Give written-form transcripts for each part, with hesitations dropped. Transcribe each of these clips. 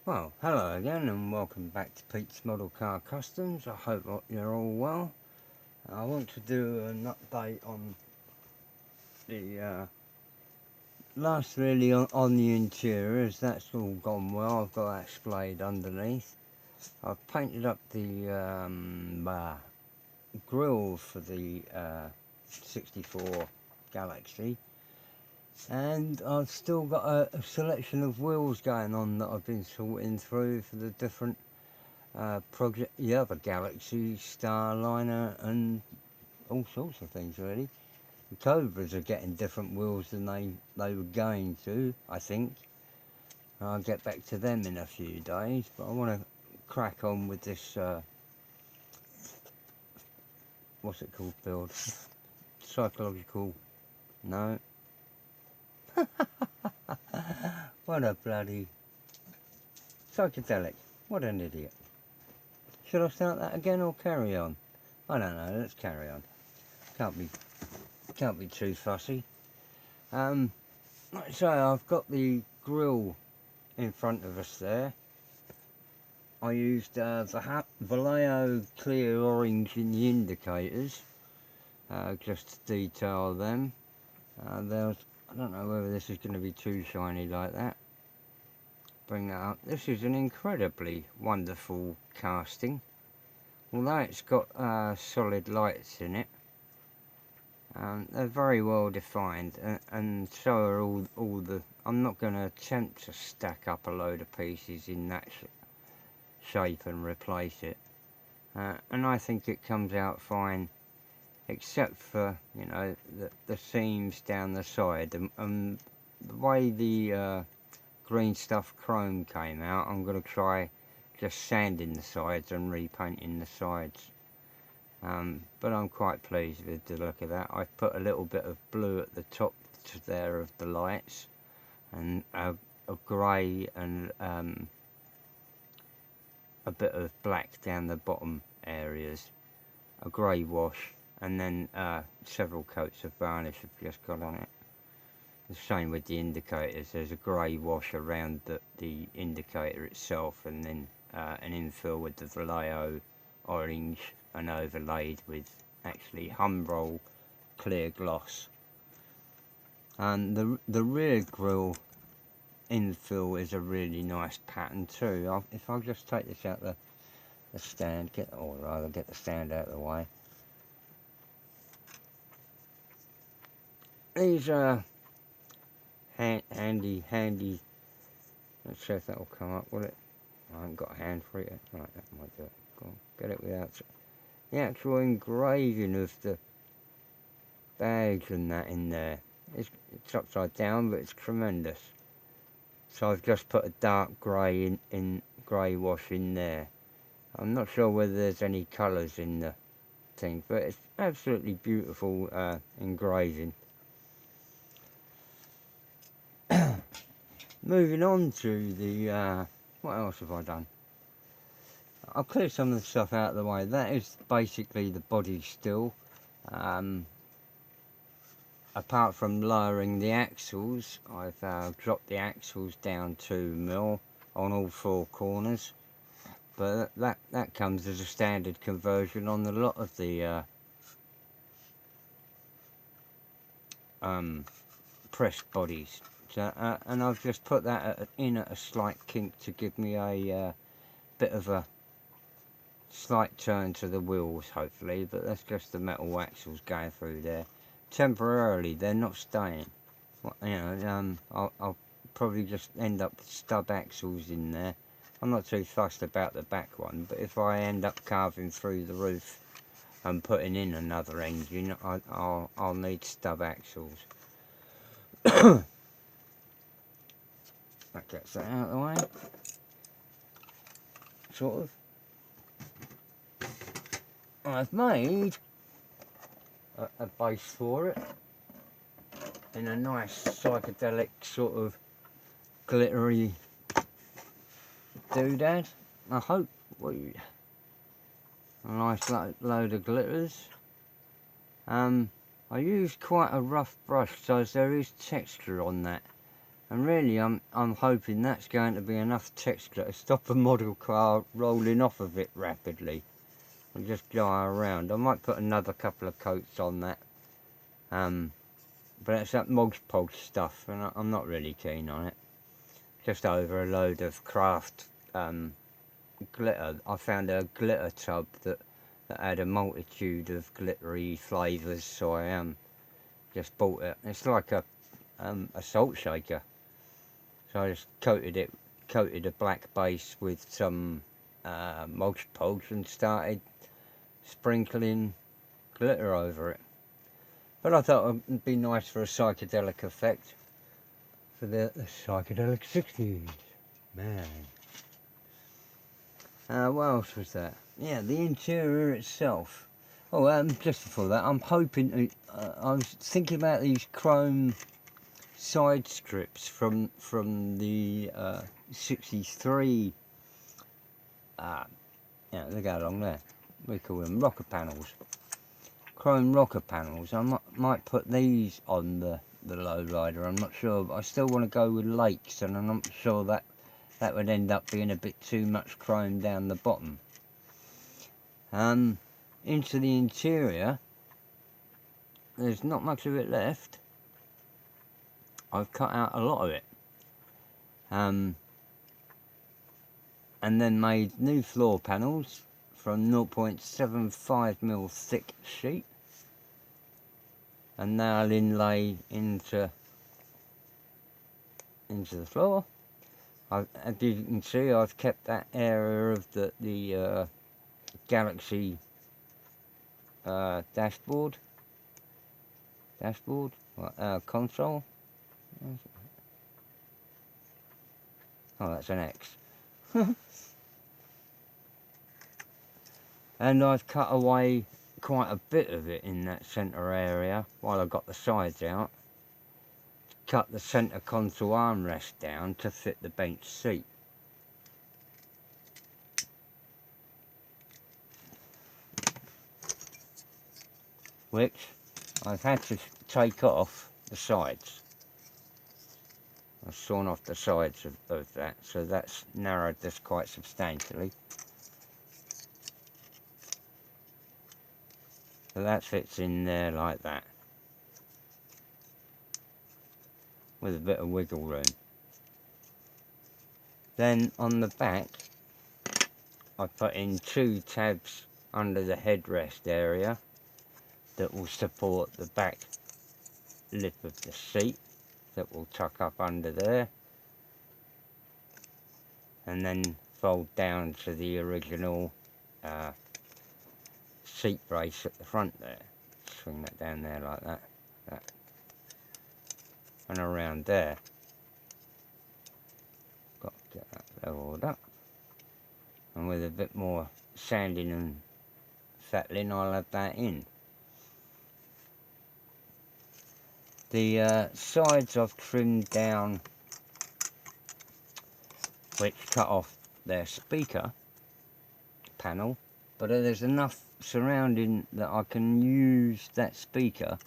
Well, hello again and welcome back to Pete's Model Car Customs. I hope you're all well. I want to do an update on the last really on the interiors. That's all gone well. I've got that splayed underneath. I've painted up the grille for the 64 Galaxy. And I've still got a selection of wheels going on that I've been sorting through for the different project, the other Galaxy, Starliner, and all sorts of things really. The Cobras are getting different wheels than they were going to, I think. I'll get back to them in a few days, but I want to crack on with this, what's it called, build? Psychological, no. What a bloody psychedelic, what an idiot. Should I start that again or carry on? I don't know, let's carry on. Can't be too fussy. Like I say, I've got the grille in front of us there. I used the Vallejo clear orange in the indicators, just to detail them. I don't know whether this is going to be too shiny like that. Bring that up. This is an incredibly wonderful casting. Although it's got solid lights in it, they're very well defined, and so are all the. I'm not going to attempt to stack up a load of pieces in that shape and replace it, and I think it comes out fine, except for, you know, the seams down the side, and the way the green stuff chrome came out. I'm going to try just sanding the sides and repainting the sides. But I'm quite pleased with the look of that. I've put a little bit of blue at the top there of the lights, and a grey and a bit of black down the bottom areas, a grey wash, and then several coats of varnish have just got on it. The same with the indicators. There's a grey wash around the indicator itself, and then an infill with the Vallejo orange and overlaid with actually Humbrol clear gloss. And the rear grille infill is a really nice pattern too. If I'll just take this out the stand, or rather get the stand out of the way. These are handy. Let's see if that will come up, will it? I haven't got a hand for it yet. Right, that might do it. Go on, get it without the actual engraving of the badge and that in there. It's upside down, but it's tremendous. So I've just put a dark grey in grey wash in there. I'm not sure whether there's any colours in the thing, but it's absolutely beautiful engraving. Moving on to the what else have I done? I'll clear some of the stuff out of the way. That is basically the body still. Apart from lowering the axles, I've dropped the axles down 2mm on all four corners. But that comes as a standard conversion on a lot of the pressed bodies. So, and I've just put that in at a slight kink to give me a bit of a slight turn to the wheels, hopefully, but that's just the metal axles going through there. Temporarily, they're not staying. You know, I'll probably just end up with stub axles in there. I'm not too fussed about the back one, but if I end up carving through the roof and putting in another engine, I'll need stub axles. That gets that out of the way. Sort of. I've made a base for it in a nice psychedelic sort of glittery doodad. I hope a nice load of glitters. I used quite a rough brush, so there is texture on that And really I'm hoping that's going to be enough texture to stop a model car rolling off of it rapidly and just fly around. I might put another couple of coats on that, but it's that Mod Podge stuff and I'm not really keen on it. Just over a load of craft glitter. I found a glitter tub that had a multitude of glittery flavours, so I just bought it. It's like a salt shaker. So I just coated a black base with some Mod Podge and started sprinkling glitter over it. But I thought it'd be nice for a psychedelic effect for the psychedelic 60s, man. What else was that? Yeah, the interior itself. Oh, just before that, I'm hoping I was thinking about these chrome side strips from the 63. Yeah, they go along there. We call them rocker panels. Chrome rocker panels. I might put these on the lowrider. I'm not sure, but I still want to go with lakes, and I'm not sure that would end up being a bit too much chrome down the bottom. Into the interior, there's not much of it left. I've cut out a lot of it. And then made new floor panels from 0.75mm thick sheet. And now I'll inlay into the floor. As you can see, I've kept that area of the Galaxy dashboard, console. Oh, that's an X. And I've cut away quite a bit of it in that centre area while I got the sides out. Cut the centre console armrest down to fit the bench seat. Which I've had to take off the sides. I've sawn off the sides of that, so that's narrowed this quite substantially. So that fits in there like that, with a bit of wiggle room. Then on the back, I put in 2 tabs under the headrest area that will support the back lip of the seat, that will tuck up under there and then fold down to the original seat brace at the front there. Swing that down there like that, and around there. Got to get that leveled up, and with a bit more sanding and fettling I'll have that in. The sides I've trimmed down, which cut off their speaker panel, but there's enough surrounding that I can use that speaker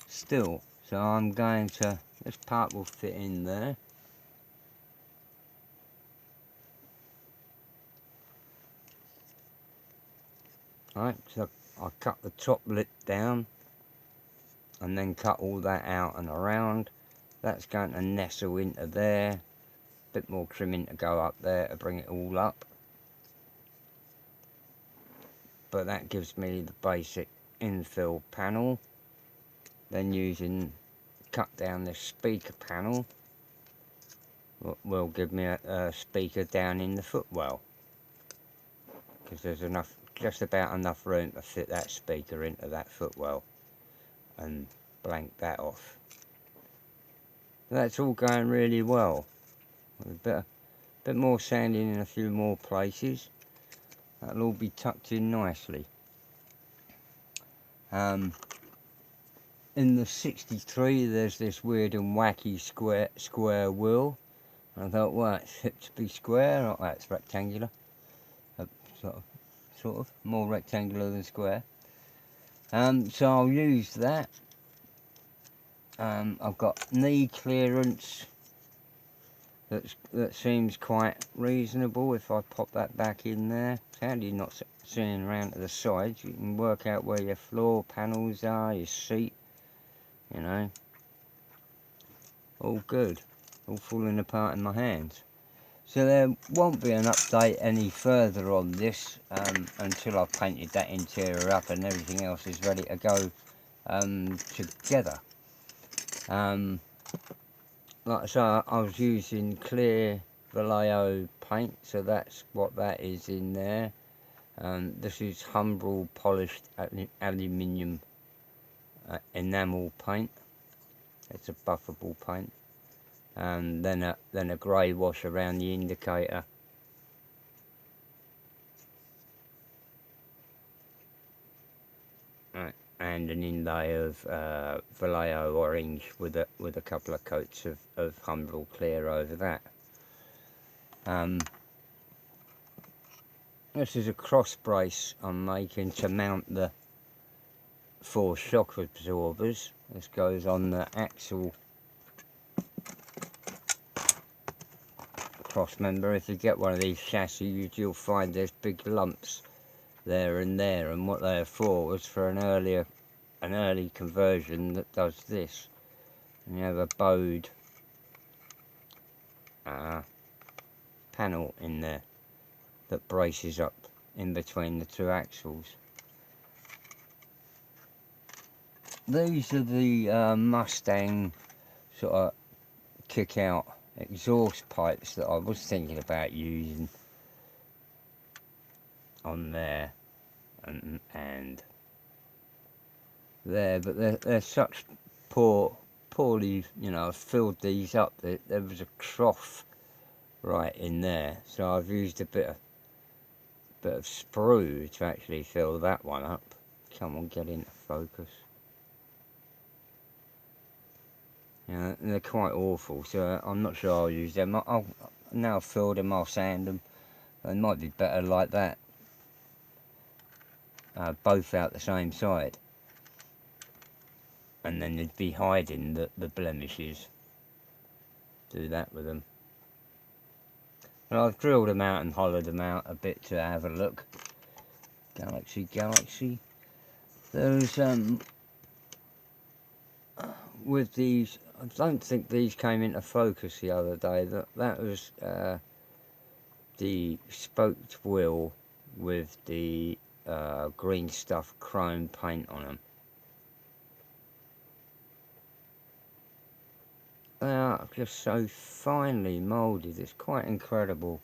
still. So I'm going to, this part will fit in there. Right, so I cut the top lip down and then cut all that out and around. That's going to nestle into there. Bit more trimming to go up there to bring it all up. But that gives me the basic infill panel. Then cut down this speaker panel will give me a speaker down in the footwell, because there's just about enough room to fit that speaker into that footwell, and blank that off. That's all going really well. A bit more sanding in a few more places. That'll all be tucked in nicely. In the 63 there's this weird and wacky square wheel. And I thought, well, it's hip to be square, oh, it's rectangular. Sort of more rectangular than square. So I'll use that. I've got knee clearance that seems quite reasonable. If I pop that back in there, it's handy not seeing around to the sides. You can work out where your floor panels are, your seat, you know. All good. All falling apart in my hands. So there won't be an update any further on this until I've painted that interior up and everything else is ready to go together. Like I say, I was using clear Vallejo paint, so that's what that is in there. This is Humbrol polished aluminium enamel paint. It's a buffable paint. And then a grey wash around the indicator. And an inlay of Vallejo orange with a couple of coats of Humbrol clear over that. This is a cross brace I'm making to mount the 4 shock absorbers. This goes on the axle cross member. If you get one of these chassis, you'll find there's big lumps there, and what they're for was for an early conversion that does this. And you have a bowed panel in there that braces up in between the 2 axles. These are the Mustang sort of kick out exhaust pipes that I was thinking about using on there and there, but they're such poorly, you know. I've filled these up. There was a trough right in there, so I've used a bit of sprue to actually fill that one up. Come on, get into focus. Yeah, they're quite awful, so I'm not sure I'll use them. I'll now I've filled them, I'll sand them. They might be better like that. Both out the same side. And then they'd be hiding the blemishes. Do that with them. Well, I've drilled them out and hollowed them out a bit to have a look. Galaxy. Those, with these, I don't think these came into focus the other day. That was the spoked wheel with the green stuff chrome paint on them. They are just so finely moulded, it's quite incredible.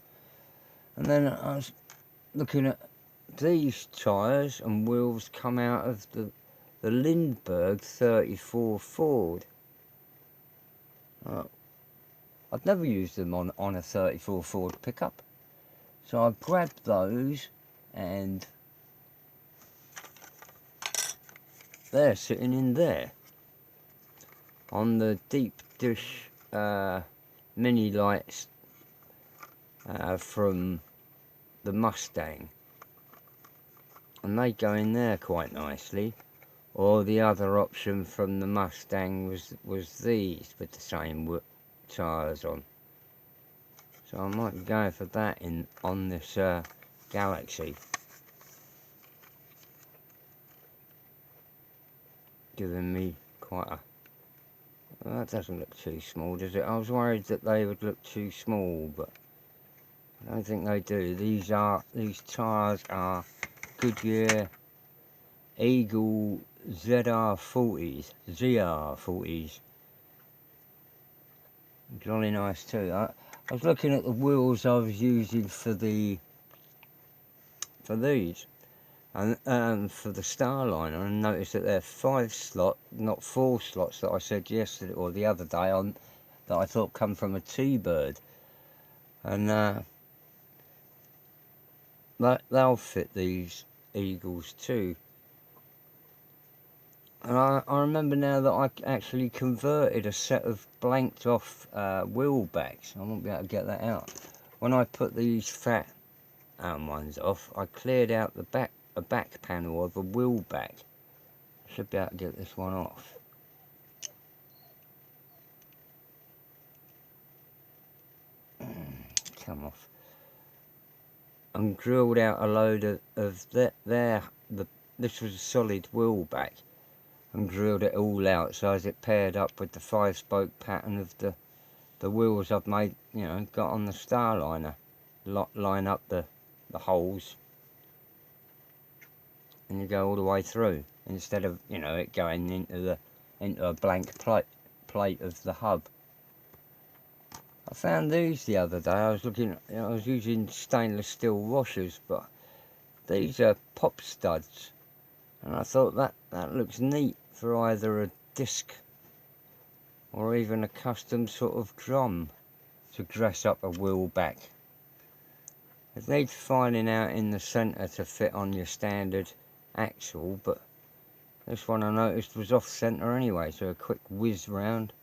And then I was looking at these tyres and wheels come out of the Lindbergh 34 Ford. I'd never used them on a 34 Ford pickup. So I grabbed those and they're sitting in there. On the deep dish mini lights from the Mustang. And they go in there quite nicely. Or the other option from the Mustang was these with the same tyres on. So I might be going for that on this Galaxy. Giving me quite a... Well, that doesn't look too small, does it? I was worried that they would look too small, but I don't think they do. These tyres are Goodyear Eagle ZR40s. Jolly nice too. I was looking at the wheels I was using for these and for the Starliner, and noticed that they're 5 slot, not 4 slots that I said yesterday or the other day on that I thought come from a T-Bird, and they'll fit these Eagles too. And I remember now that I actually converted a set of blanked off wheel backs. I won't be able to get that out. When I put these fat ones off, I cleared out a back panel of a wheel back. I should be able to get this one off. come off, and drilled out a load of this was a solid wheel back, and drilled it all out so as it paired up with the 5-spoke pattern of the wheels I've made, you know, got on the Starliner. Line up the holes, and you go all the way through, instead of, you know, it going into a blank plate of the hub. I found these the other day. I was looking, you know, I was using stainless steel washers, but these are pop studs, and I thought that looks neat for either a disc or even a custom sort of drum to dress up a wheel back. It needs filing out in the centre to fit on your standard axle, but this one I noticed was off centre anyway, so a quick whiz round.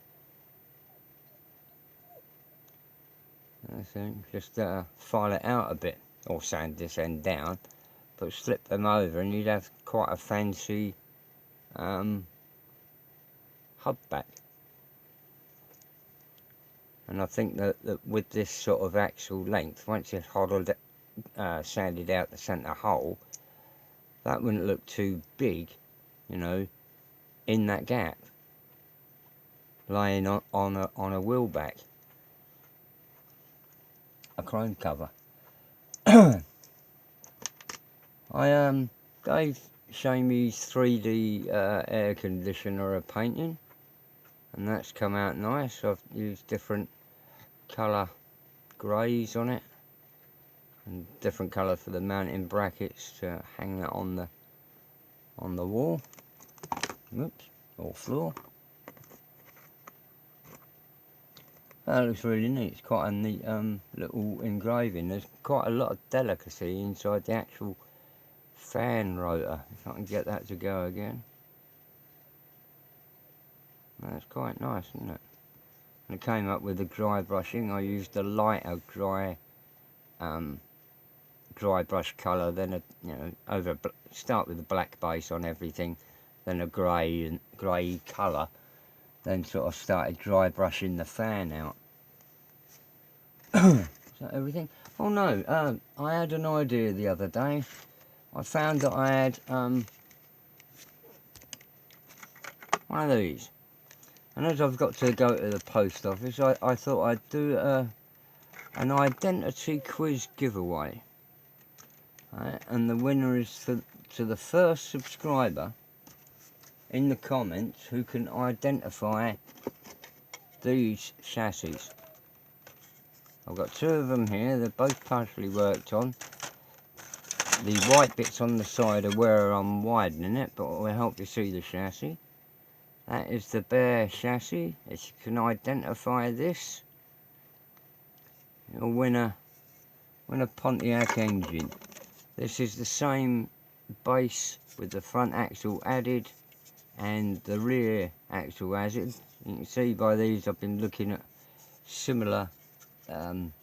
I think just file it out a bit, or sand this end down, but slip them over, and you'd have quite a fancy hub back. And I think that with this sort of axle length, once you've sanded out the centre hole, that wouldn't look too big, you know, in that gap, laying on a wheel back, a chrome cover. I gave Shamey's 3D air conditioner a painting, and that's come out nice. I've used different colour greys on it, and different colour for the mounting brackets to hang that on the wall, oops, or floor. That looks really neat. It's quite a neat little engraving. There's quite a lot of delicacy inside the actual fan rotor, if I can get that to go again. That's quite nice, isn't it? And it came up with the dry brushing. I used a lighter dry brush colour, then start with a black base on everything, then a grey colour, then sort of started dry brushing the fan out. Is that everything? Oh no, I had an idea the other day. I found that I had one of these, and as I've got to go to the post office, I thought I'd do an identity quiz giveaway. Right, and the winner is to the first subscriber in the comments who can identify these chassis. I've got two of them here. They're both partially worked on. The white bits on the side are where I'm widening it, but it will help you see the chassis. That is the bare chassis. If you can identify this, you'll win a Pontiac engine. This is the same base with the front axle added and the rear axle added. You can see by these I've been looking at similar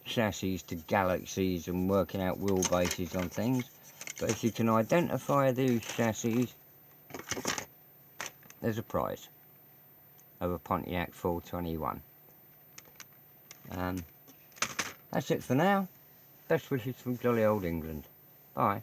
chassis to Galaxies and working out wheelbases on things. But if you can identify these chassis, there's a prize of a Pontiac 421. That's it for now. Best wishes from jolly old England. Bye.